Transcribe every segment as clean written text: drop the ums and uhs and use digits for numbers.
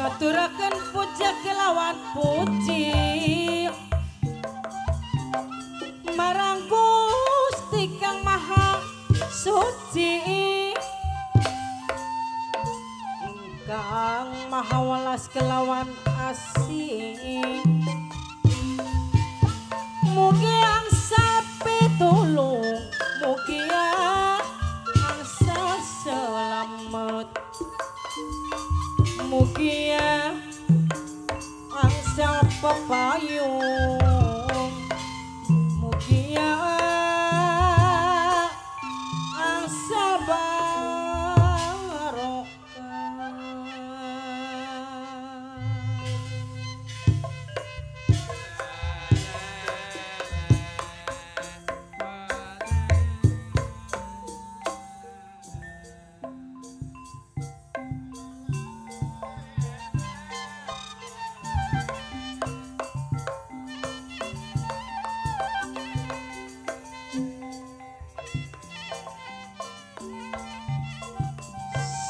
ngaturaken puja kelawan puji marang Gusti Kang Maha Suci Kang Maha Welas kelawan asih mugi angsa pitulung mugi angsa selamat mugi angsa pepayung mugi angsa barokah.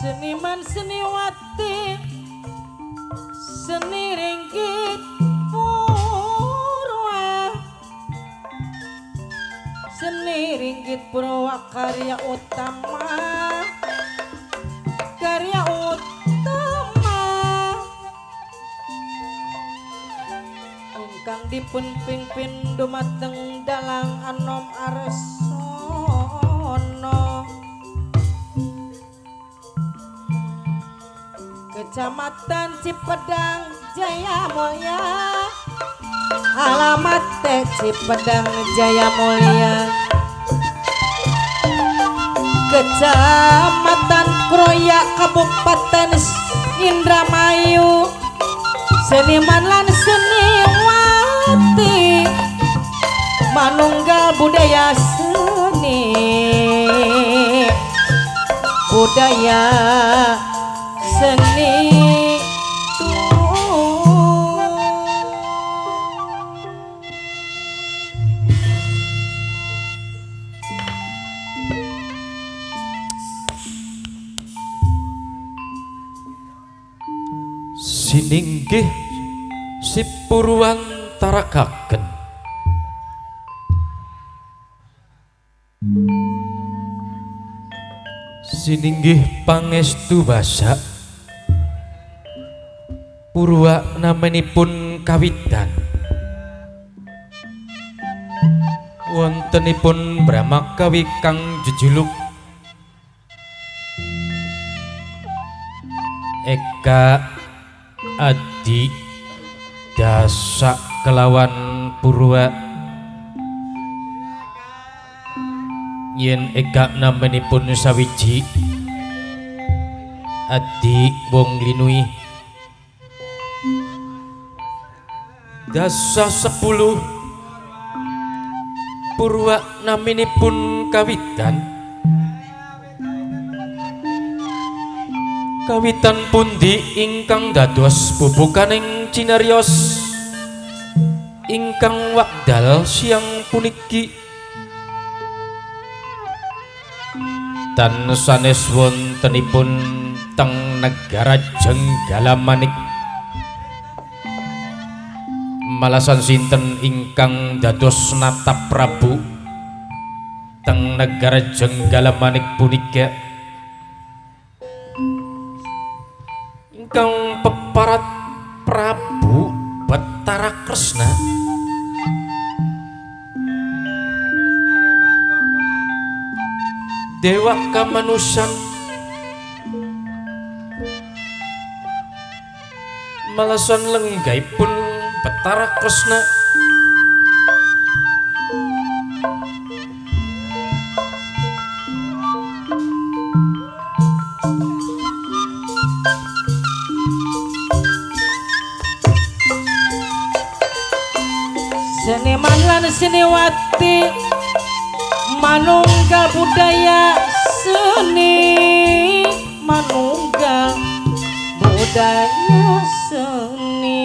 Seniman seniwati seni ringgit purwa seni ringgit purwa karya utama ingkang dipun pimpin dumateng dalang Anom Arsono Kecamatan Cipedang Jayamulya alamat Cipedang Jayamulya Kecamatan Kroya Kabupaten Indramayu seniman lan seniwati manunggal budaya seni budaya seni sininggih si Purwantarakaken sininggih pangestu basa Purwa namanipun kawitan wontenipun Brahmakawi kang jejuluk Eka Adi Dasa kelawan Purwa yen Eka namanipun sawiji Adi wong linui Dasa 10 Purwa naminipun kawitan kawitan pundi ingkang dados bubukaning cinarios ingkang wekdal siang puniki tan sanes wontenipun teng negara Jenggala-manik malasan sinten ingkang dados natap Prabu teng negara Jenggala-manik punika ingkang peparat Prabu Batara Kresna Dewa Kamanusan malasan lenggaipun Batara Kresna seniman lan seniwati manunggal budaya seni manunggal budaya seni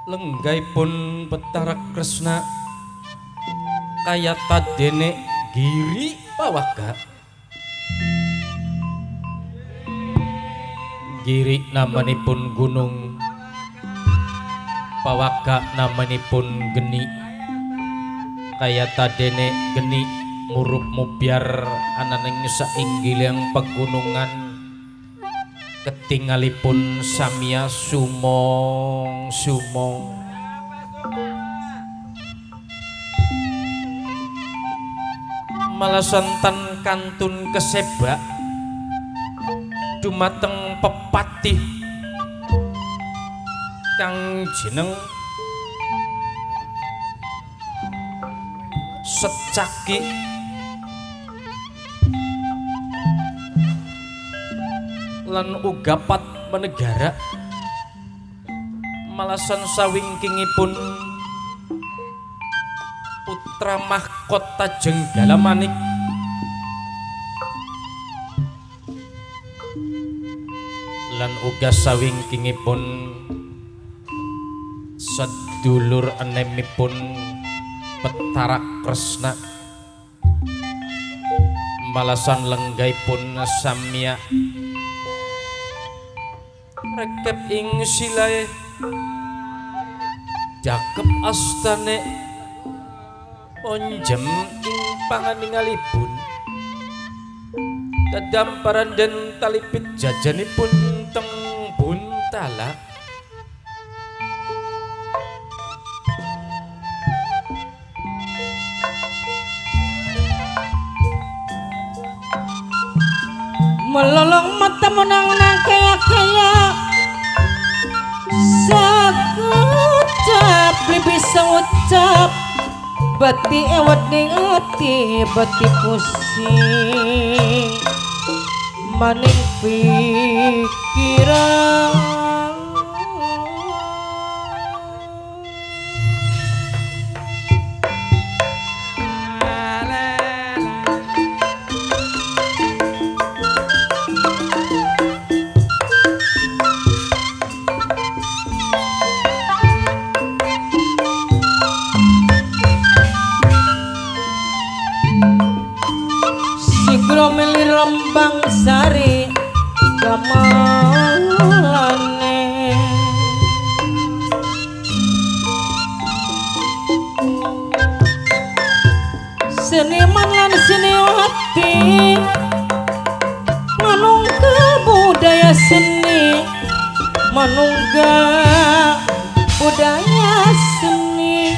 Lenggaipun Betara Kresna kayata dene Giri Pawaga. Giri namanipun gunung, Pawaga namanipun geni. Kayata dene geni murup mubyar ananing sainggiling pegunungan. Ketingalipun samia sumong-sumong. Malasantan kantun kesebak dumateng pepatih kang jeneng Secaki. Lan uga pat menegara malasan sawingkingipun putra mahkota Jenggala Manik lan uga sawingkingipun sedulur enemipun Betara Kresna malasan lenggaipun samya rekep ing silae jakep astane onjem ing panganingalipun dadamparan den talipit jajanipun teng Buntala. melolong mata menang kaya sakucap bisa ucap bati ewat ning ati bati pusing maning pikiran Meli Rembang Sari gamalane seniman lan seniwati manunggal budaya seni manunggal budaya seni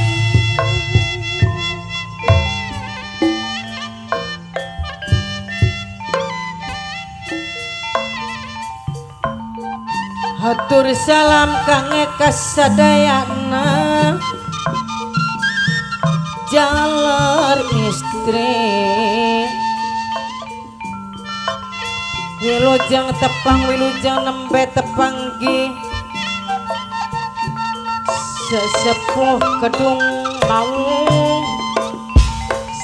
hatur salam kange kasadayana jalar istri wilujeng tepang wilujeng nembe tepanggi sesepuh kedung mau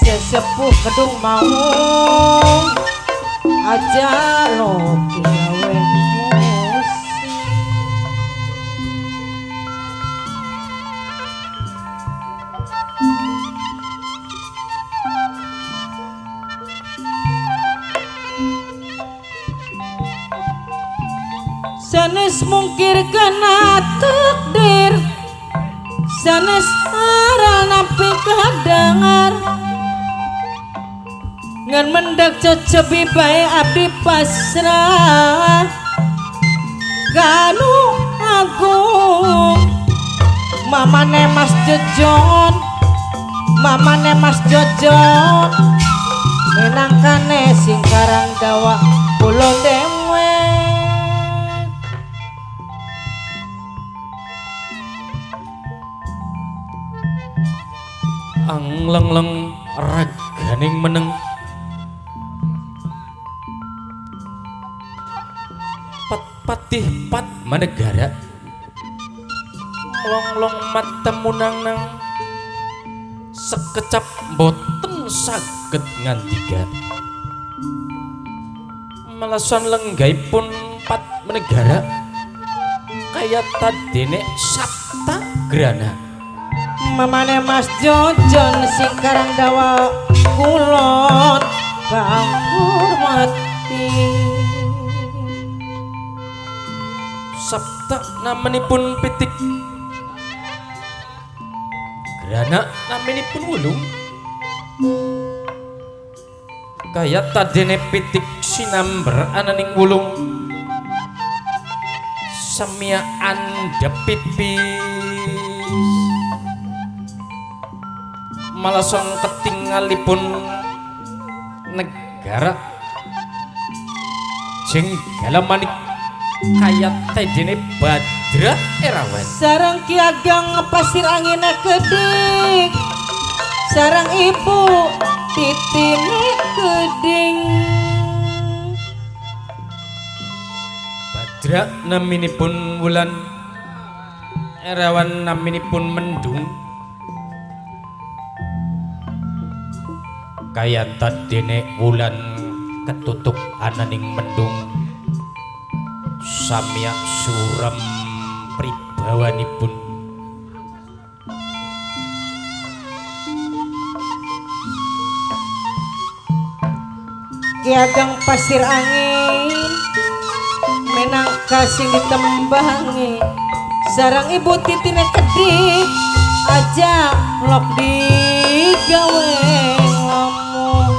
sesepuh kedung mau aja lo gawe sanes mungkir kena takdir sanes aral napi kadangar ngan mendak cocobi bae abdi pasrah kanu agung mamane Mas Jojon mamane Mas Jojon menangkane sing karang dawa pulau dewe Angleng-leng raganing meneng patih pat manegara melong-long mata munang-nang sekecap boten saged ngantiga malasan lenggaipun pat menegara kaya tadene sabta grana mamane Mas Jojon sing karang dawa kulon kang hormati sabta namanipun pitik grana namanipun wulung kaya tadene pitik sinamber ananing wulung samia andhep pipis malasan ketingalipun negara jenggala manik kaya tadene Badra Erawan sarang Ki Ageng pasir angina kedik sarang ibu titine keding Badra naminipun wulan Erawan naminipun mendung kaya tadene wulan ketutup ananing mendung samya suram pribawanipun Ki Ageng pasir angin menangka sing ditembangi sarang ibu titine kedik aja lok digawe ngomong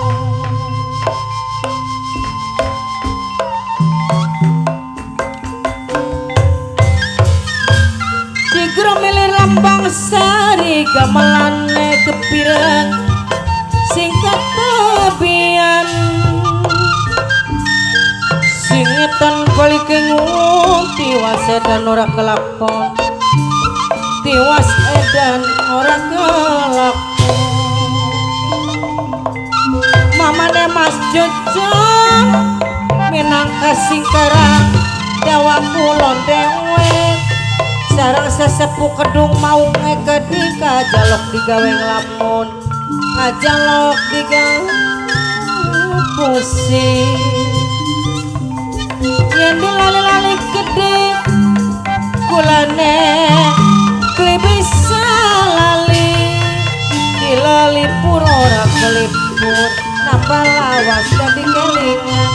sigro milih lambang sari gamelane kepirang singkat tebian singetan balik ngun tiwas edan ora kelakon tiwas edan ora kelakon mamane Mas Jojon minangka singkarang dawa kulon dewe sarang sesepuh kedung mau ngekedika jalok digawe nglamun ajalok digawe pusing yen dilali-lali gede kulane kli bisa lali dilalipur ora kelipur nambah lawas dadi kelingan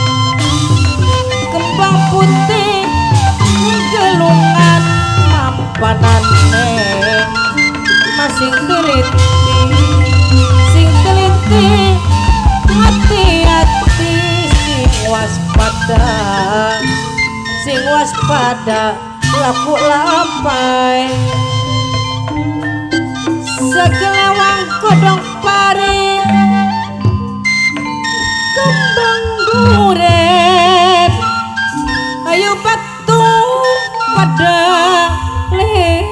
kembang putih gelungan mampanane masing teliti sing teliti hati-hati sing waspada laku lampai segelawang kodong pari kembang duren ayo batu pada leh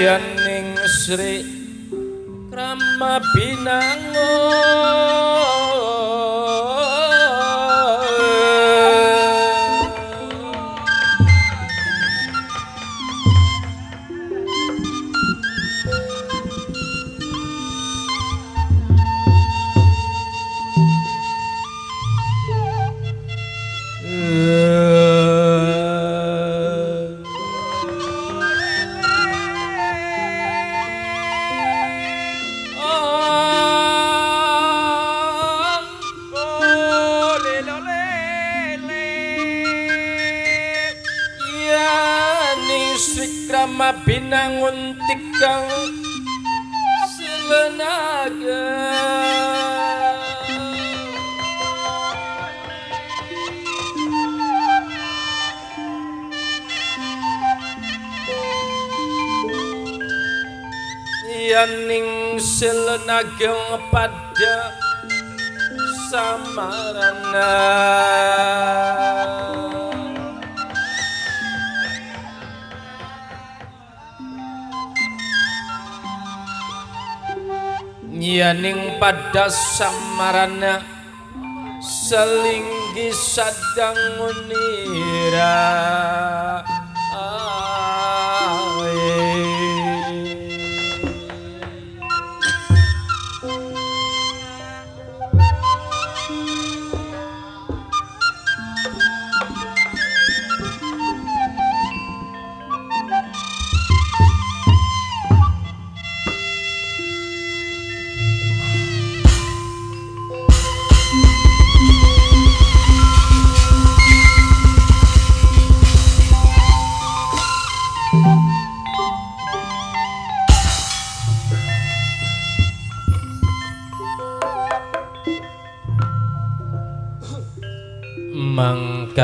yaning Sri Krama Binangun Krama Binangun tikang selenaga yaning selenageng pada samarana yaning pada samarana selinggi sadang unira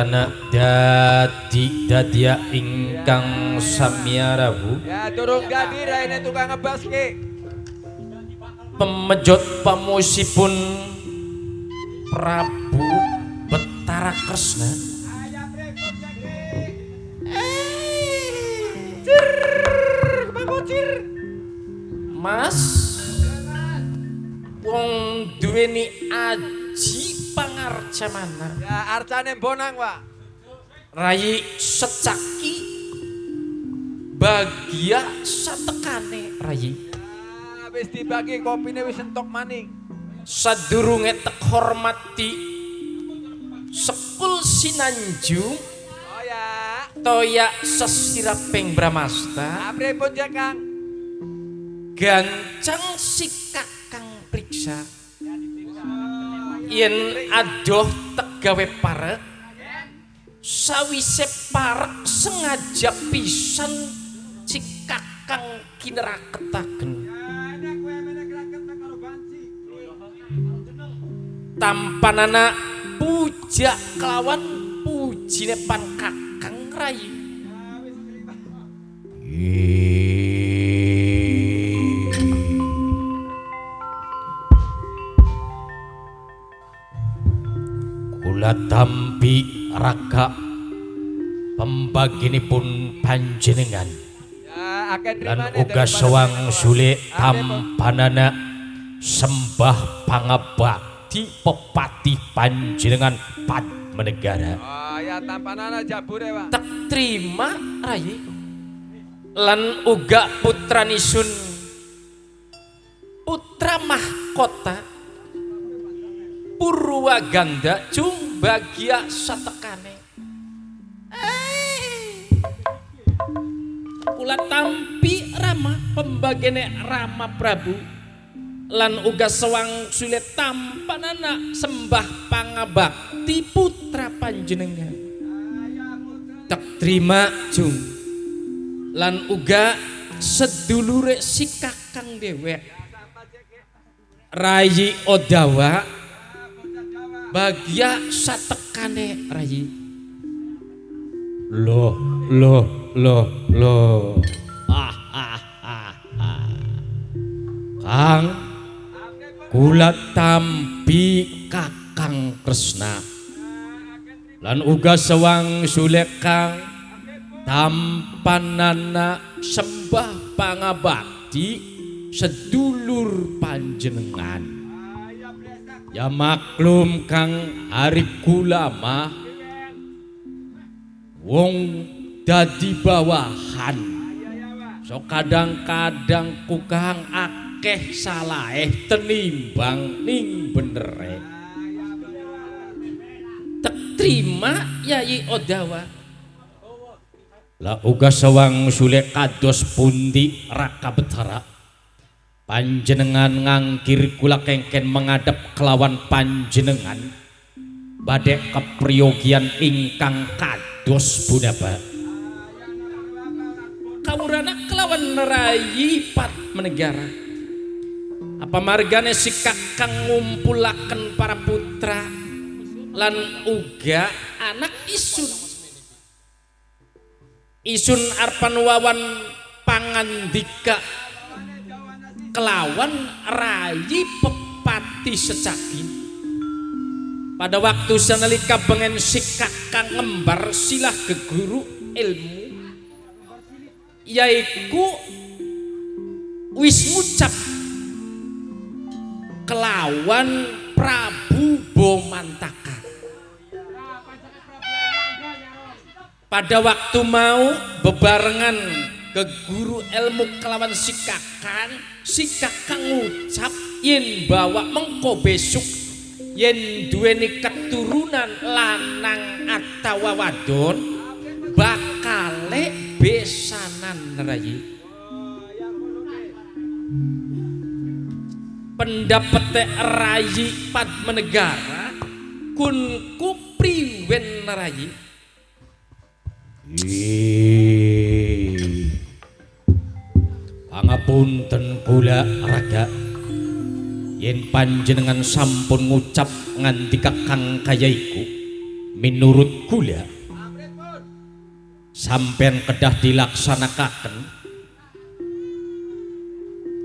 Tana dadia ingkang samyarawu Ya durung dadi raine tukang ngebaske. pemejot pamusipun Prabu Betara Kresna. Mas wong duweni aji pangarjamana Ya arcane bonang, Pak. rayi secaki bagia satekane rayi Wis dibagi kopine wis entok maning. sadurunge tek hormati sekul sinanjung Oh ya. toya sesiraping Bramasta Pripun ya, Kang? gancang si kakang priksa yen adoh tegawe parek sawise parek sengaja pisan si kakang kineraketaken tampanana puja kelawan pujine pan kakang rayi kula tampi raka pembaginipun panjenengan Ya akeh lan trimane uga sewang sule tampanana sembah pangabakti pepati panjenengan Padmanegara. Oh ya tampanana jabure, Pak. Tak terima rayi lan uga putranisun putra mahkota Purwaganda cung bagia satekane kula tampi Rama pembagene Rama Prabu lan uga sewang sulit tampanana sembah pangabakti putra panjenengan tak terima cung lan uga sedulure si kakang dewek Rayi Odawa bagia satekane rayi loh Kang kula tampi kakang Kresna lan uga sewang sulek Kang tampanana sembah pangabakti sedulur panjenengan ya maklum Kang hari kula mah wong dadi bawahan so kadang-kadang ku Kang akeh salahe tenimbang ning benere tak terima Yayi Odawa lah uga sewang sule kados pundi Raka Betara panjenengan ngangkir kula kengken menghadap kelawan panjenengan badhe kepriyogian ingkang kados punapa kawurana kelawan Rayi Padmanegara apa margane si kakang ngumpulaken para putra lan uga anak isun arpan wawan pangandika kelawan Rayi Pepati Secaki pada waktu sanalika bengen si kakang ngembar silah geguru ilmu yaiku wis ngucap kelawan Prabu Bomantaka pada waktu mau bebarengan ke guru ilmu kelawan si kakang ngucap yen bawa mengko besok yen duweni keturunan lanang atawa wadon bakale besanan rayi pendapat Rayi Padmanegara kun kupriwen rayi pangapunten kula raga yen panjenengan sampun ngucap ngandika Kang kaya iku Minurut kula sampean kedah dilaksanakan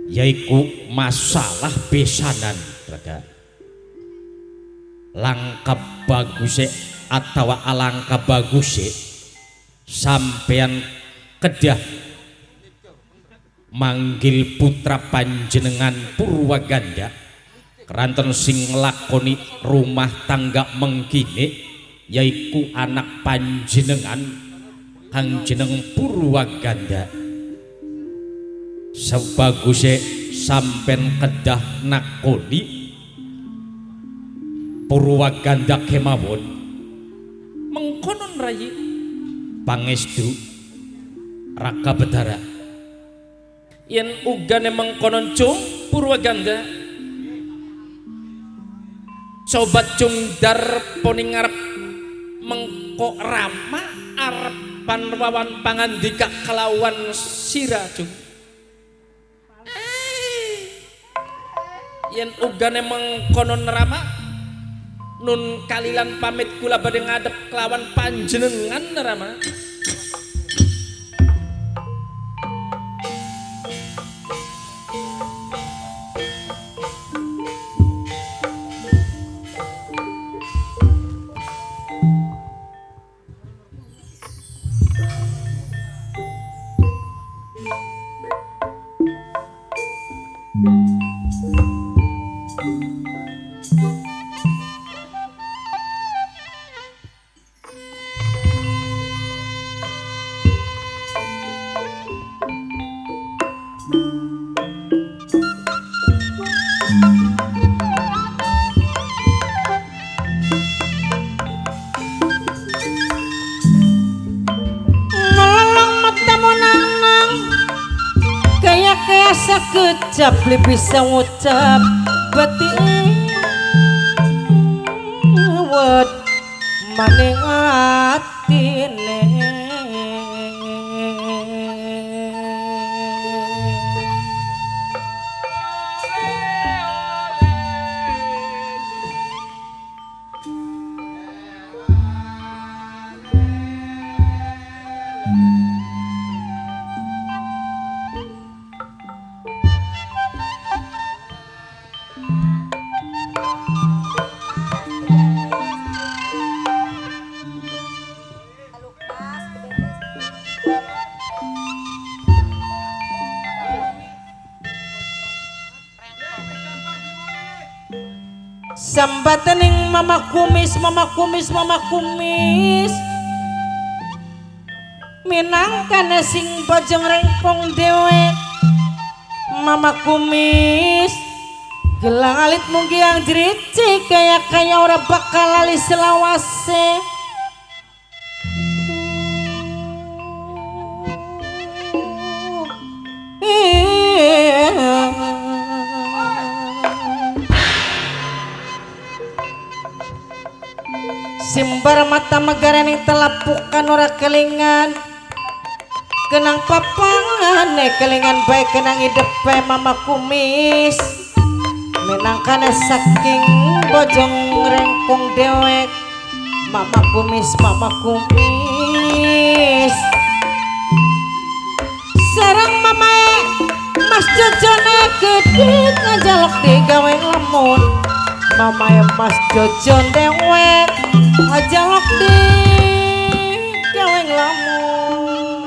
yaiku masalah besanan Raga. Langkah bagus atau alangkah bagus sampean kedah manggil putra panjenengan Purwaganda keranten sing nglakoni rumah tangga mengkini yaiku anak panjenengan kang jeneng Purwaganda. Sebaguse sampean kedah nakoni Purwaganda kemawon mengkonon rayi pangestu Raka Betara yen ugane mengkonon cung Purwaganda coba cung darponing ngarep mengko rama arepan wawan pangandika kelawan sira cung yen ugane mengkonon rama nun kalilan pamit kula badhe ngadep kelawan panjenengan rama. Sekejap li bisa ngucap beti wet maning atine sambatening mama kumis minangkana sing bojong rengpong dewe mama kumis gelang alit mungki yang jerici kaya ora bakal lali selawase simbar mata megarane telapukan ora kelingan kenang papangan kelingan baik kenang hidepe mama kumis minangkana saking bojong rengkong dewek mama kumis sarang mamae mas jojone gede ngajalok digawe lamun mamae mas jojon dewek ajalok di gawe lamun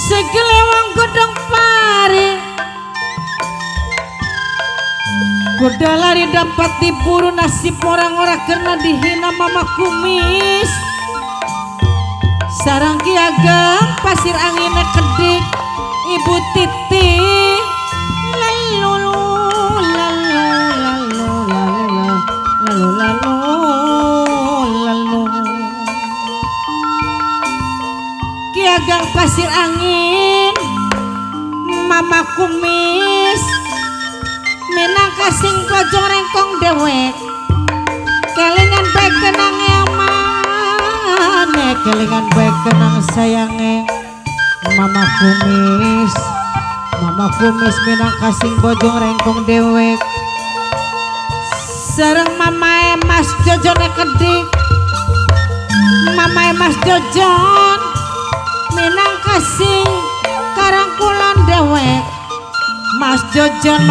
segelewang godong pari kuda lari dapat diburu nasib orang-orang karena dihina mama kumis sarang kiagam pasir anginnya kedik ibu titi lalu pasir angin mama kumis minangka sing bojong rengkong dewek kelingan baik kenang emane kelingan baik kenang sayange mama kumis minangka sing bojong rengkong dewek sareng mamae Mas Jojone kedik mamae Mas Jojon minangka sing karangkulon dewek Mas Jojon